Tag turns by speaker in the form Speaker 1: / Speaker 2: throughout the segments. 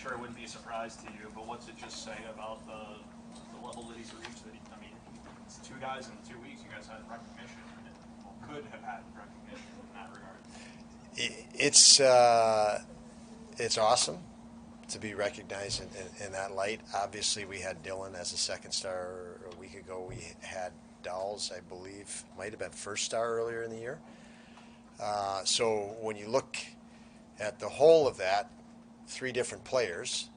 Speaker 1: sure it wouldn't be a surprise to you, but what's it just say about the level that he's reached? That I mean, it's 2 guys in 2 weeks. You guys had recognition, and well, could have had recognition in that regard.
Speaker 2: It's awesome to be recognized in that light. Obviously, we had Dylan as a second star a week ago. We had Dowles, I believe, might have been first star earlier in the year. So when you look at the whole of that, 3 different players,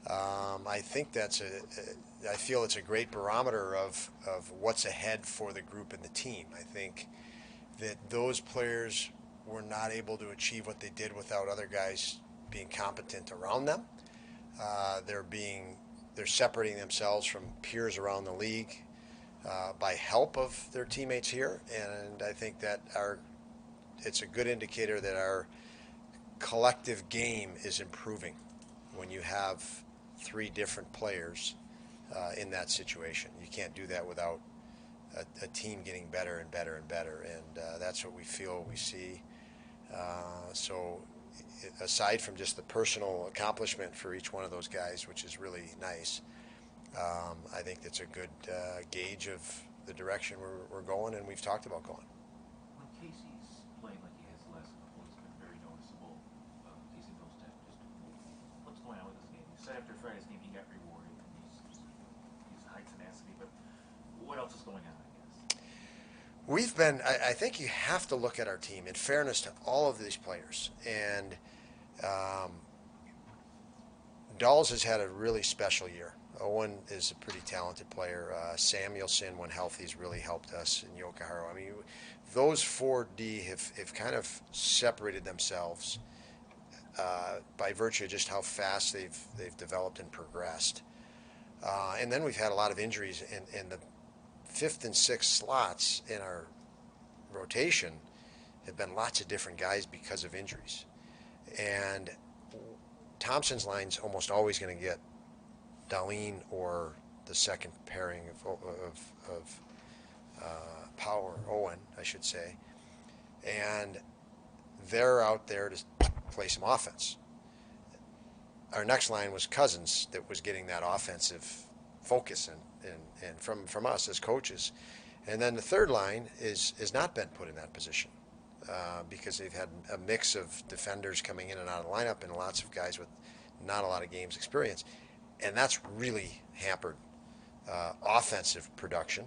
Speaker 2: I think I feel it's a great barometer of what's ahead for the group and the team. I think that those players were not able to achieve what they did without other guys being competent around them. They're separating themselves from peers around the league by help of their teammates here, and I think that it's a good indicator that our collective game is improving when you have 3 different players in that situation. You can't do that without a team getting better and better and better, and that's what we feel we see. So aside from just the personal accomplishment for each one of those guys, which is really nice, I think that's a good gauge of the direction we're going, and we've talked about going.
Speaker 3: When Casey's playing like he has the last couple, it's been very noticeable. Casey Middleton, just what's going on with this game? You said after Friday's game he got rewarded, and he's high tenacity, but what else is going on, I guess?
Speaker 2: I think you have to look at our team in fairness to all of these players. And Dawes has had a really special year. Owen is a pretty talented player. Samuelson, when healthy, has really helped us in Yokohara. I mean, those 4D have kind of separated themselves by virtue of just how fast they've developed and progressed. And then we've had a lot of injuries in the 5th and 6th slots in our rotation have been lots of different guys because of injuries. And Thompson's line's almost always going to get Darlene or the second pairing of Power, Owen, I should say. And they're out there to play some offense. Our next line was Cousins that was getting that offensive focus and from us as coaches. And then the third line has not been put in that position because they've had a mix of defenders coming in and out of the lineup and lots of guys with not a lot of games experience. And that's really hampered offensive production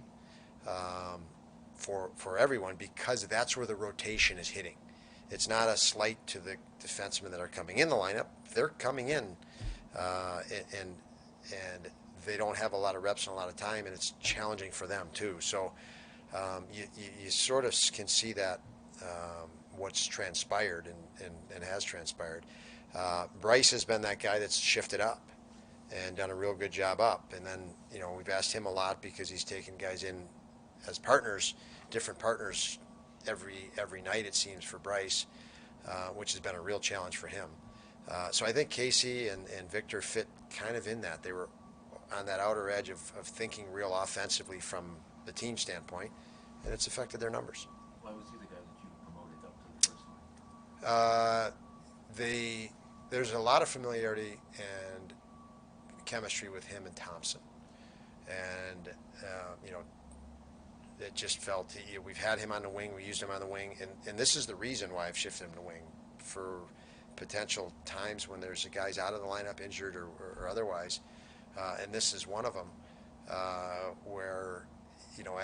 Speaker 2: for everyone because that's where the rotation is hitting. It's not a slight to the defensemen that are coming in the lineup. They're coming in and they don't have a lot of reps and a lot of time, and it's challenging for them too. So you sort of can see that what's transpired and has transpired. Bryce has been that guy that's shifted up and done a real good job up. And then, we've asked him a lot because he's taken guys in as partners, different partners every night, it seems, for Bryce, which has been a real challenge for him. So I think Casey and Victor fit kind of in that. They were on that outer edge of thinking real offensively from the team standpoint, and it's affected their numbers.
Speaker 3: Why was he the guy that you promoted up to the first line?
Speaker 2: There's a lot of familiarity and chemistry with him and Thompson, and it just felt we've had him on the wing, we used him on the wing, and this is the reason why I've shifted him to wing for potential times when there's guys out of the lineup injured or otherwise, and this is one of them where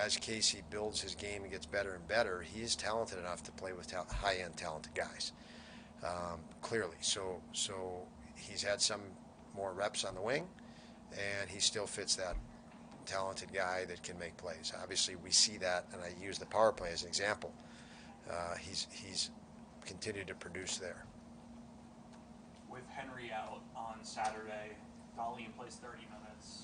Speaker 2: as Casey builds his game and gets better and better, he is talented enough to play with high-end talented guys, clearly. So he's had some more reps on the wing, and he still fits that talented guy that can make plays. Obviously, we see that, and I use the power play as an example. He's continued to produce there.
Speaker 1: With Henry out on Saturday, Darlene plays 30 minutes.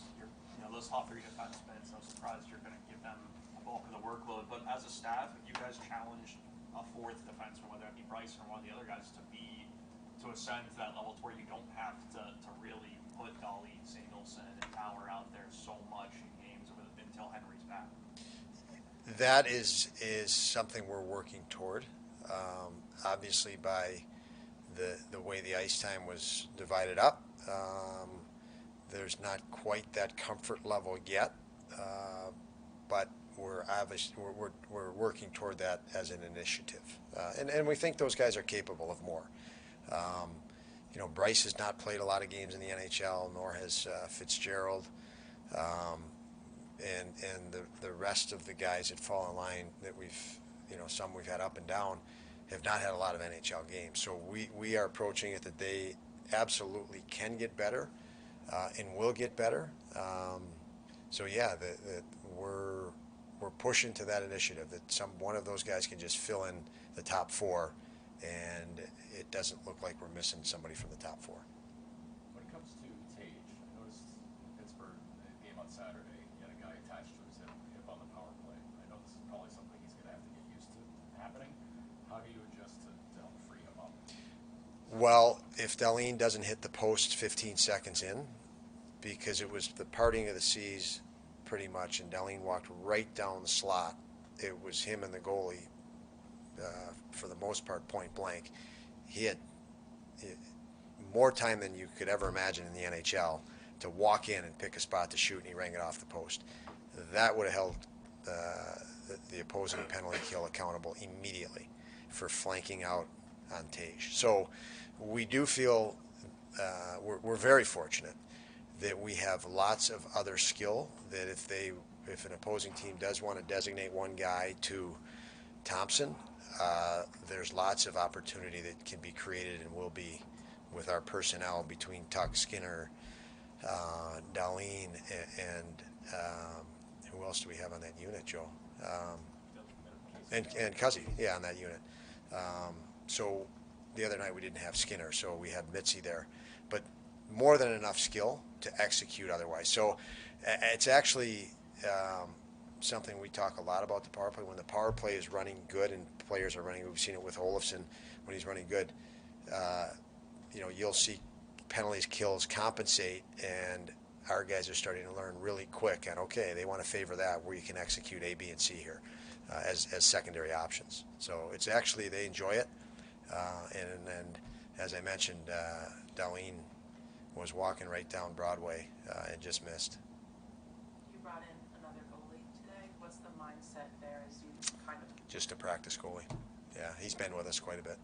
Speaker 1: Those top 3 defensemen, it's no surprise you're going to give them a bulk of the workload. But as a staff, have you guys challenged a 4th defenseman, whether it be Bryce or one of the other guys, to ascend to that level to where you don't have to really put Darlene, Samuelson, and Power out there so much in games until Henry's back?
Speaker 2: That is something we're working toward. Obviously, by the way the ice time was divided up. There's not quite that comfort level yet, but we're obviously we're working toward that as an initiative, and we think those guys are capable of more. Um, Bryce has not played a lot of games in the NHL, nor has Fitzgerald, um, and the rest of the guys that fall in line that some we've had up and down have not had a lot of NHL games. So we are approaching it that they absolutely can get better, and will get better. So yeah, we're pushing to that initiative that one of those guys can just fill in the top four, and it doesn't look like we're missing somebody from the top four.
Speaker 4: When it comes to Tage, I noticed in Pittsburgh, the game on Saturday, he had a guy attached to his hip on the power play. I know this is probably something he's going to have to get used to happening. How do you adjust to help free him up?
Speaker 2: Well, if Darlene doesn't hit the post 15 seconds in, because it was the parting of the seas pretty much, and Darlene walked right down the slot. It was him and the goalie, for the most part, point blank. He had more time than you could ever imagine in the NHL to walk in and pick a spot to shoot, and he rang it off the post. That would have held the opposing penalty kill accountable immediately for flanking out on Tage. So we do feel we're very fortunate that we have lots of other skill, that if an opposing team does want to designate one guy to Thompson, there's lots of opportunity that can be created and will be with our personnel between Tuck, Skinner, Darlene, and who else do we have on that unit, Joe? And Cuzzy, yeah, on that unit. So the other night we didn't have Skinner, so we had Mitzi there. But more than enough skill to execute otherwise. So it's actually something we talk a lot about, the power play. When the power play is running good and players are running, we've seen it with Olofsson when he's running good, you'll see penalties, kills compensate, and our guys are starting to learn really quick. And okay, they want to favor that where you can execute A, B, and C here as secondary options. So it's actually, they enjoy it. And as I mentioned, Darlene was walking right down Broadway and just missed.
Speaker 5: You brought in another goalie today. What's the mindset there as you kind of...
Speaker 2: Just a practice goalie. Yeah, he's been with us quite a bit.